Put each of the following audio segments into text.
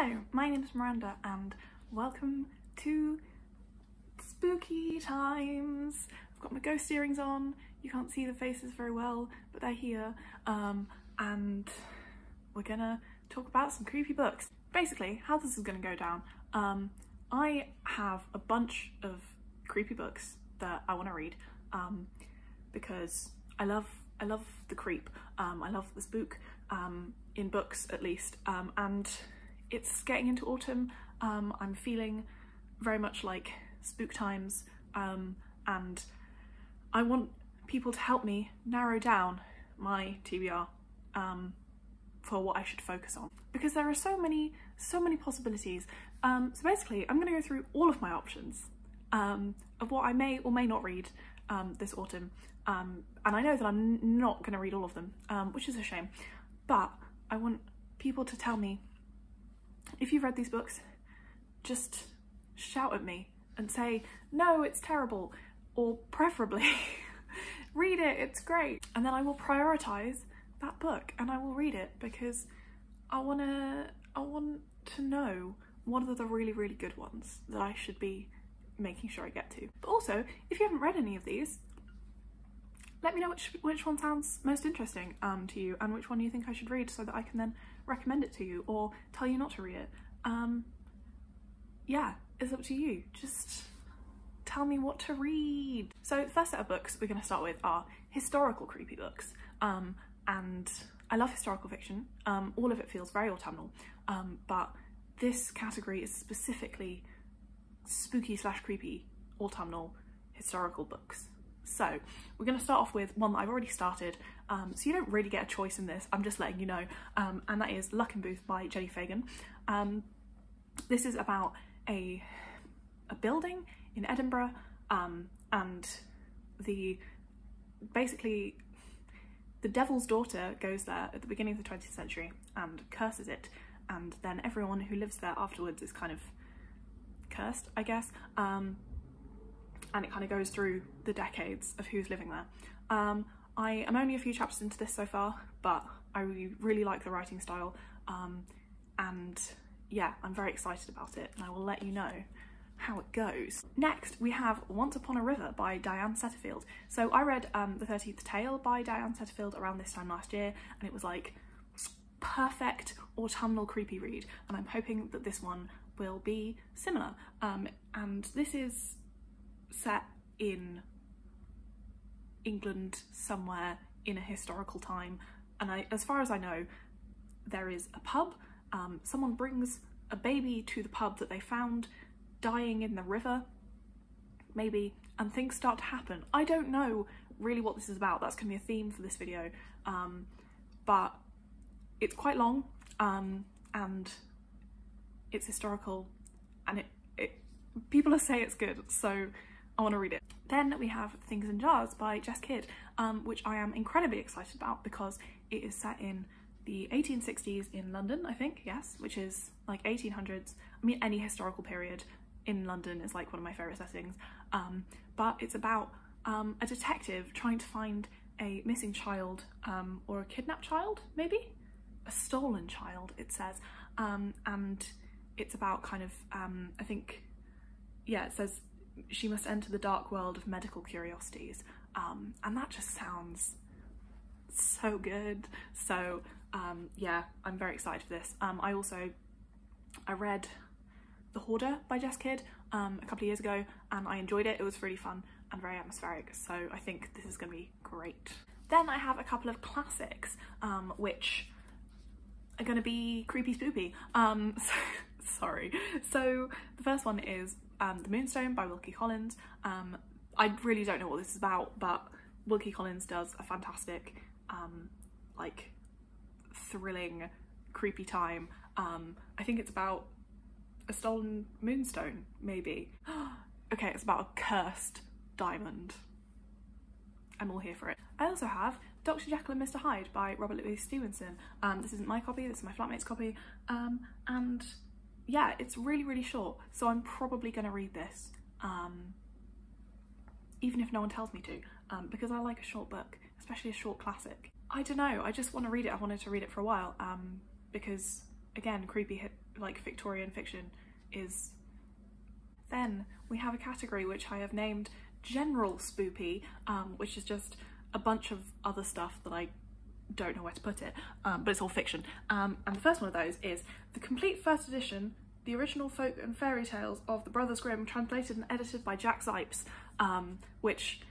Hello, my name is Miranda and welcome to spooky times. I've got my ghost earrings on. You can't see the faces very well, but they're here. And we're gonna talk about some creepy books. Basically, how this is gonna go down. I have a bunch of creepy books that I want to read because I love the creep. I love the spook in books at least, and it's getting into autumn. I'm feeling very much like spook times, and I want people to help me narrow down my TBR for what I should focus on, because there are so many possibilities. So basically I'm going to go through all of my options of what I may or may not read this autumn, and I know that I'm not going to read all of them, which is a shame, but I want people to tell me if you've read these books. Just shout at me and say, no, it's terrible, or preferably read it, it's great, and then I will prioritise that book and I will read it, because I want to know what are the really good ones that I should be making sure I get to. But also, if you haven't read any of these, let me know which one sounds most interesting to you, and which one you think I should read, so that I can then recommend it to you or tell you not to read it. Yeah, it's up to you. Just tell me what to read. So the first set of books we're going to start with are historical creepy books, and I love historical fiction. All of it feels very autumnal, but this category is specifically spooky / creepy autumnal historical books. So we're going to start off with one that I've already started, so you don't really get a choice in this, I'm just letting you know, and that is Luckenbooth by Jenni Fagan. This is about a building in Edinburgh, and basically the devil's daughter goes there at the beginning of the 20th century and curses it, and then everyone who lives there afterwards is kind of cursed, I guess, and it kind of goes through the decades of who's living there. I am only a few chapters into this so far, but I really like the writing style, and yeah, I'm very excited about it, and I will let you know how it goes. Next we have Once Upon a River by Diane Setterfield. So I read The 13th Tale by Diane Setterfield around this time last year, and it was like perfect autumnal creepy read, and I'm hoping that this one will be similar. And this is set in England somewhere in a historical time, and as far as I know, there is a pub. Someone brings a baby to the pub that they found dying in the river, maybe, and things start to happen. I don't know really what this is about. That's gonna be a theme for this video, but it's quite long, and it's historical, and people say it's good, so I want to read it. Then we have Things in Jars by Jess, which I am incredibly excited about, because it is set in the 1860s in London, I think, yes, which is like 1800s. I mean, any historical period in London is like one of my favourite settings, but it's about a detective trying to find a missing child, or a kidnapped child, maybe? A stolen child, it says, and it's about kind of, I think, yeah, it says she must enter the dark world of medical curiosities, and that just sounds so good. So yeah, I'm very excited for this. I read The Hoarder by Jess a couple of years ago, and I enjoyed it. It was really fun and very atmospheric, so I think this is going to be great. Then I have a couple of classics, which are going to be creepy spoopy. Sorry. So the first one is The Moonstone by Wilkie. I really don't know what this is about, but Wilkie does a fantastic like thrilling creepy time. I think it's about a stolen moonstone, maybe. Okay, it's about a cursed diamond. I'm all here for it. I also have Dr. Jekyll and Mr. Hyde by Robert Louis Stevenson. This isn't my copy, this is my flatmate's copy, and yeah, it's really short, so I'm probably gonna read this, even if no one tells me to, because I like a short book, especially a short classic. I don't know, I just want to read it. I wanted to read it for a while, because again, creepy like Victorian fiction is. Then we have a category which I have named General Spoopy, which is just a bunch of other stuff that I don't know where to put it, but it's all fiction. And the first one of those is the complete first edition, the original folk and fairy tales of the Brothers Grimm, translated and edited by Jack Zipes, which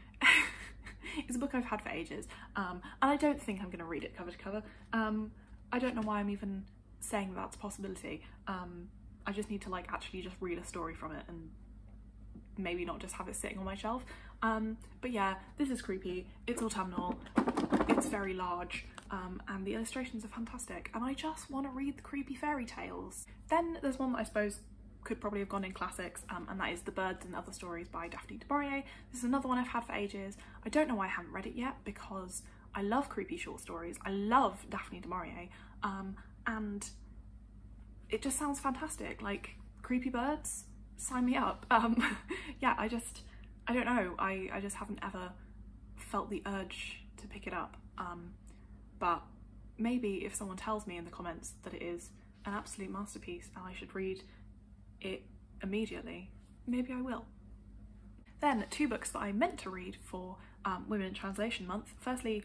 is a book I've had for ages, and I don't think I'm going to read it cover to cover. I don't know why I'm even saying that's a possibility. I just need to like actually just read a story from it and maybe not just have it sitting on my shelf. But yeah, this is creepy, it's autumnal, it's very large, and the illustrations are fantastic, and I just want to read the creepy fairy tales. Then there's one that I suppose could probably have gone in classics, and that is The Birds and Other Stories by Daphne du Maurier. This is another one I've had for ages. I don't know why I haven't read it yet, because I love creepy short stories. I love Daphne du Maurier, and it just sounds fantastic. Like, creepy birds, sign me up. Yeah, I don't know, I just haven't ever felt the urge to pick it up, but maybe if someone tells me in the comments that it is an absolute masterpiece and I should read it immediately, maybe I will. Then two books that I meant to read for Women in Translation Month. Firstly,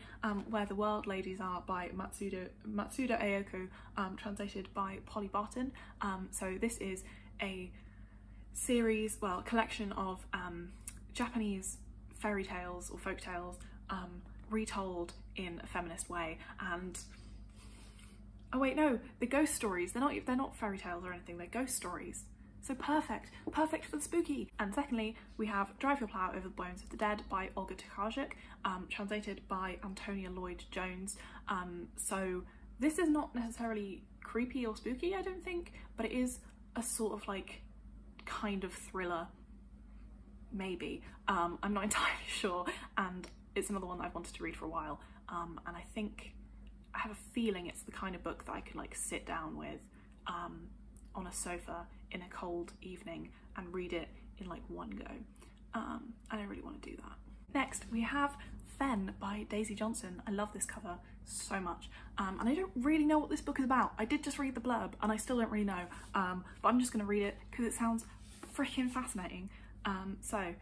Where the World Ladies Are by Matsuda Aoko, translated by Polly Barton. So this is a series, well, a collection of Japanese fairy tales or folk tales retold in a feminist way. And oh wait, no, the ghost stories, they're not fairy tales or anything, they're ghost stories. So perfect for the spooky. And secondly, we have Drive Your Plow Over the Bones of the Dead by Olga Tocarczuk, translated by Antonia Lloyd Jones. So this is not necessarily creepy or spooky, I don't think, but it is a sort of like kind of thriller, maybe. I'm not entirely sure, and it's another one that I've wanted to read for a while, and I have a feeling it's the kind of book that I could like sit down with on a sofa in a cold evening and read it in like one go, and I really want to do that. Next we have Fen by Daisy Johnson. I love this cover so much, and I don't really know what this book is about. I did just read the blurb and I still don't really know, but I'm just going to read it because it sounds freaking fascinating. So I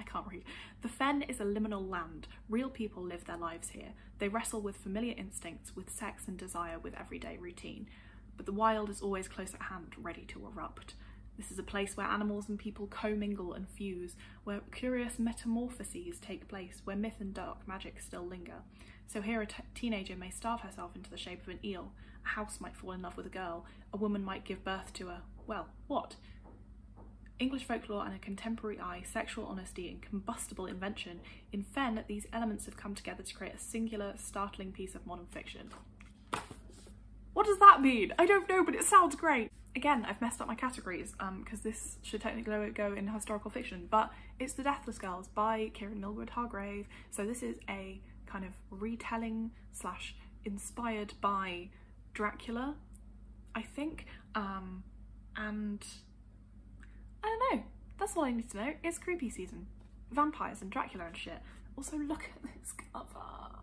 can't read. The Fen is a liminal land. Real people live their lives here. They wrestle with familiar instincts, with sex and desire, with everyday routine. But the wild is always close at hand, ready to erupt. This is a place where animals and people commingle and fuse, where curious metamorphoses take place, where myth and dark magic still linger. So here a teenager may starve herself into the shape of an eel, a house might fall in love with a girl, a woman might give birth to a, well, what? English folklore and a contemporary eye, sexual honesty and combustible invention. In Fen, these elements have come together to create a singular, startling piece of modern fiction. What does that mean? I don't know, but it sounds great. Again, I've messed up my categories because this should technically go in historical fiction, but it's The Deathless Girls by Kiran Millwood Hargrave. So this is a kind of retelling slash inspired by Dracula, I think, and I don't know, that's all I need to know. It's creepy season. Vampires and Dracula and shit. Also, look at this cover.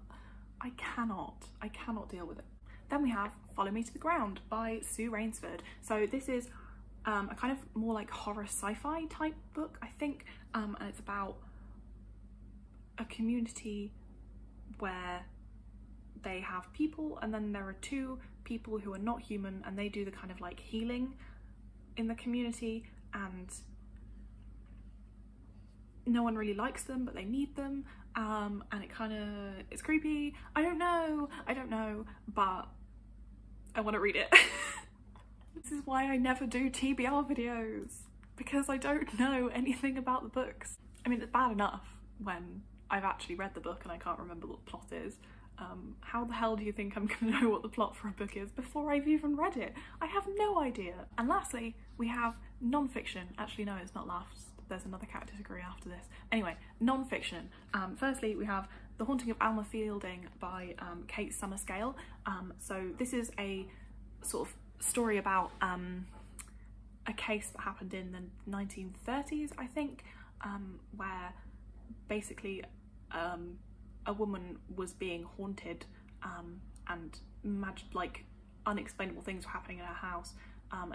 I cannot deal with it. Then we have Follow Me to the Ground by Sue Rainsford. So this is a kind of more like horror sci-fi type book, I think, and it's about a community where they have people and then there are two people who are not human and they do the kind of like healing in the community, and no one really likes them but they need them, and it's creepy. I don't know, but I want to read it. This is why I never do TBR videos, because I don't know anything about the books. I mean, it's bad enough when I've actually read the book and I can't remember what the plot is. How the hell do you think I'm gonna know what the plot for a book is before I've even read it? I have no idea. And lastly, we have non-fiction. Actually, no, it's not last. There's another category after this. Anyway, non-fiction. Firstly, we have The Haunting of Alma Fielding by Kate Summerscale. So this is a sort of story about a case that happened in the 1930s, I think, where basically a woman was being haunted and unexplainable things were happening in her house.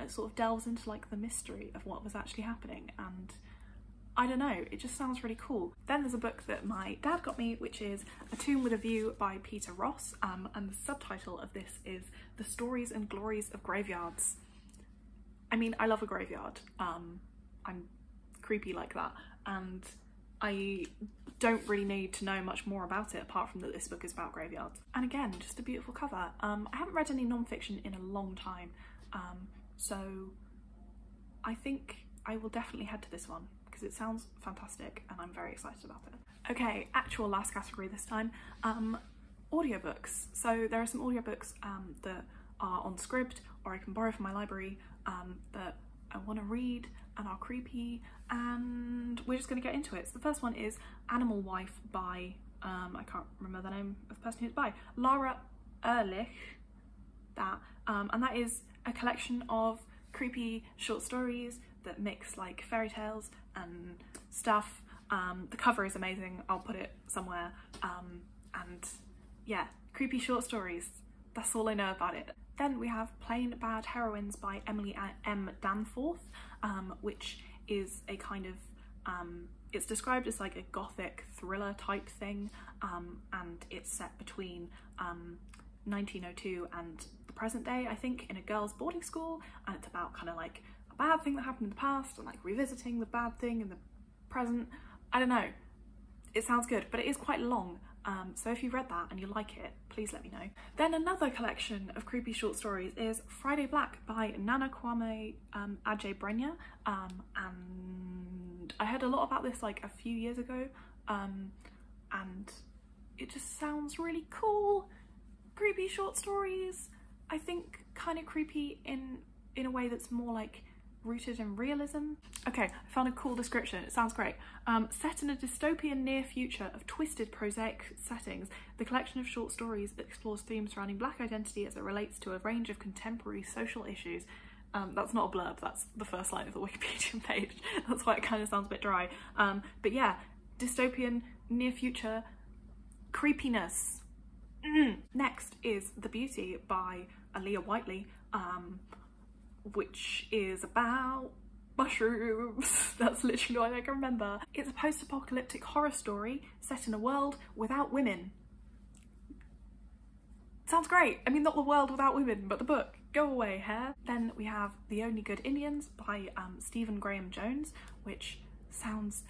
It sort of delves into like the mystery of what was actually happening, and I don't know, it just sounds really cool. Then there's a book that my dad got me, which is A Tomb with a View by Peter Ross, and the subtitle of this is The Stories and Glories of Graveyards. I mean, I love a graveyard. I'm creepy like that, and I don't really need to know much more about it apart from that this book is about graveyards. And again, just a beautiful cover. I haven't read any non-fiction in a long time, so I think I will definitely head to this one because it sounds fantastic and I'm very excited about it. Okay, actual last category this time, audiobooks. So there are some audiobooks that are on Scribd or I can borrow from my library that I want to read and are creepy, and we're just going to get into it. So the first one is Animal Wife by, I can't remember the name of the person who's by, Lara Ehrlich, and that is a collection of creepy short stories that mix like fairy tales and stuff. The cover is amazing, I'll put it somewhere, and yeah, creepy short stories, that's all I know about it. Then we have Plain Bad Heroines by Emily M. Danforth, which is a kind of, it's described as like a gothic thriller type thing, and it's set between 1902 and the present day, I think, in a girls' boarding school, and it's about kind of like a bad thing that happened in the past and like revisiting the bad thing in the present. I don't know, it sounds good, but it is quite long. So if you've read that and you like it, please let me know. Then another collection of creepy short stories is Friday Black by Nana Kwame Adjei-Brenya, and I heard a lot about this like a few years ago, and it just sounds really cool. Creepy short stories, I think kind of creepy in a way that's more like rooted in realism. Okay, I found a cool description, it sounds great. Set in a dystopian near future of twisted prosaic settings, the collection of short stories explores themes surrounding Black identity as it relates to a range of contemporary social issues. That's not a blurb, that's the first line of the Wikipedia page. That's why it kind of sounds a bit dry. But yeah, dystopian near future creepiness. Next is The Beauty by Aaliyah Whiteley, which is about mushrooms. That's literally all I can remember. It's a post-apocalyptic horror story set in a world without women. Sounds great. I mean, not the world without women, but the book. Go away, hair. Then we have The Only Good Indians by Stephen Graham Jones, which sounds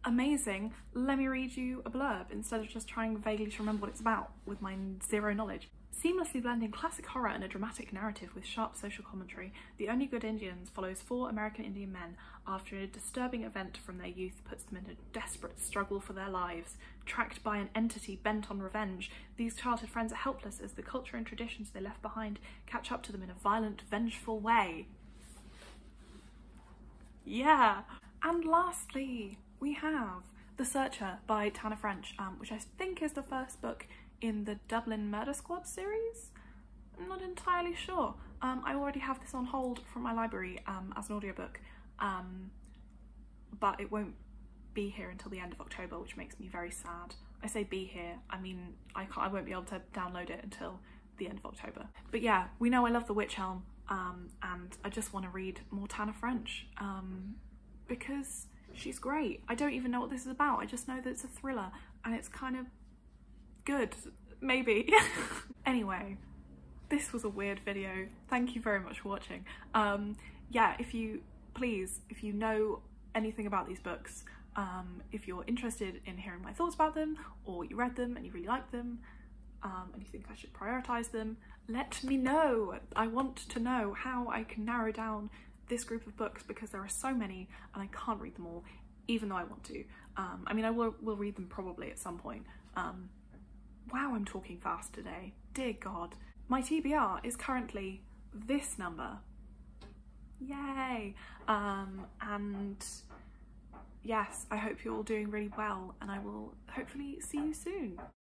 amazing. Let me read you a blurb instead of just trying vaguely to remember what it's about with my zero knowledge. Seamlessly blending classic horror and a dramatic narrative with sharp social commentary, The Only Good Indians follows 4 American Indian men after a disturbing event from their youth puts them in a desperate struggle for their lives. Tracked by an entity bent on revenge, these childhood friends are helpless as the culture and traditions they left behind catch up to them in a violent, vengeful way. Yeah! And lastly, we have The Searcher by Tana French, which I think is the first book in the Dublin Murder Squad series. I'm not entirely sure. I already have this on hold from my library as an audiobook, but it won't be here until the end of October, which makes me very sad. I say be here, I mean I won't be able to download it until the end of October. But yeah, we know I love The Witch Elm, and I just want to read more Tana French, because she's great. I don't even know what this is about, I just know that it's a thriller and it's kind of good, maybe. Anyway, this was a weird video. Thank you very much for watching. Yeah, if you know anything about these books, if you're interested in hearing my thoughts about them, or you read them and you really like them, and you think I should prioritise them, let me know. I want to know how I can narrow down this group of books because there are so many and I can't read them all, even though I want to. I mean, I will read them probably at some point. Wow, I'm talking fast today. Dear God. My TBR is currently this number. Yay! And yes, I hope you're all doing really well, and I will hopefully see you soon.